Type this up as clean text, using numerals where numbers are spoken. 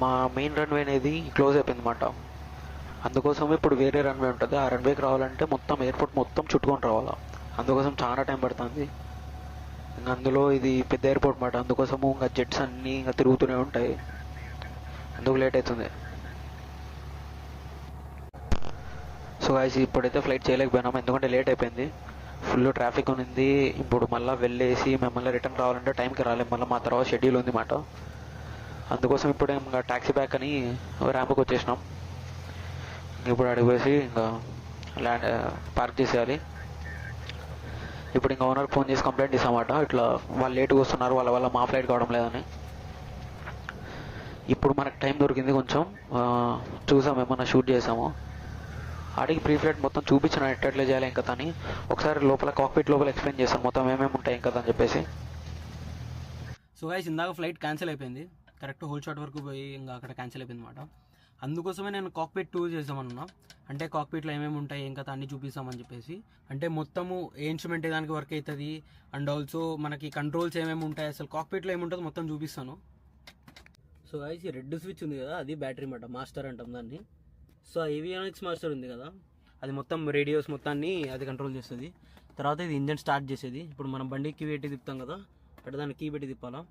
మా main runway అనేది close అయిపోయింది అన్నమాట. అందుకోసం ఇప్పుడు వేరే రన్వే ఉంటుంది. ఆ రన్వేకి రావాలంటే మొత్తం ఎయిర్పోర్ట్ మొత్తం చుట్టుకొని రావాలా. అందుకోసం చాలా టైం పడుతుంది. ఇంకా అందులో ఇది పెద్ద ఎయిర్పోర్ట్ అన్నమాట. అందుకోసము ఇంకా జెట్స్ అన్నీ ఇంకా తిరుగుతూనే ఉంటాయి. అందుకు లేట్ అవుతుంది. సో గైస్ ఇప్పుడైతే ఫ్లైట్ చేయలేకపోయినాము, ఎందుకంటే లేట్ అయిపోయింది. ఫుల్ ట్రాఫిక్ ఉంది. ఇప్పుడు మళ్ళీ వెళ్ళేసి మిమ్మల్ని రిటర్న్ రావాలంటే టైంకి రాలేము. మళ్ళీ మా తర్వాత షెడ్యూల్ ఉంది మాట. అందుకోసం ఇప్పుడు ఇంకా ట్యాక్సీ బ్యాక్ అని ర్యాంప్కి వచ్చేసినాం. ఇప్పుడు అడిగిపోసి ఇంకా పార్క్ చేసేయాలి. ఇప్పుడు ఇంకా ఓనర్ ఫోన్ చేసి కంప్లైంట్ ఇస్తామాట, ఇట్లా వాళ్ళు లేట్గా వస్తున్నారు, వాళ్ళ వల్ల మా ఫ్లైట్ కావడం లేదని. ఇప్పుడు మనకు టైం దొరికింది, కొంచెం చూసాము, ఏమన్నా షూట్ చేసాము. ఆడికి ప్రీ ఫ్లైట్ మొత్తం చూపించిన ఎట్లా చేయాలి ఇంకా అని. ఒకసారి లోపల కాక్పిట్ లోపల ఎక్స్ప్లెయిన్ చేస్తాను మొత్తం ఏమేమి ఉంటాయి ఇంకా అని చెప్పేసి. సో గైస్ ఇందాక ఫ్లైట్ క్యాన్సిల్ అయిపోయింది. కరెక్ట్ హోల్ షాట్ వరకు పోయి ఇంకా అక్కడ క్యాన్సిల్ అయిపోయింది అనమాట. అందుకోసమే నేను కాక్పిట్ టూర్ చేద్దామన్నా. అంటే కాక్పిట్లో ఏమేమి ఉంటాయి ఇంకా అన్నీ చూపిస్తామని చెప్పేసి. అంటే మొత్తము ఏ ఇన్స్ట్రుమెంట్ దానికి వర్క్ అవుతుంది అండ్ ఆల్సో మనకి కంట్రోల్స్ ఏమేమి ఉంటాయి, అసలు కాక్పిట్లో ఏముంటుందో మొత్తం చూపిస్తాను. సో గైస్ ఈ రెడ్ స్విచ్ ఉంది కదా, అది బ్యాటరీ అన్నమాట, మాస్టర్ అంటాం దాన్ని. సో ఏవియానిక్స్ మాస్టర్ ఉంది కదా, అది మొత్తం రేడియోస్ మొత్తాన్ని అది కంట్రోల్ చేస్తుంది. తర్వాత ఇది ఇంజన్ స్టార్ట్ చేసేది. ఇప్పుడు మనం బండి కీ పెట్టి తిప్పుతాం కదా, అక్కడ దాన్ని కీ పెట్టి తిప్పాలా.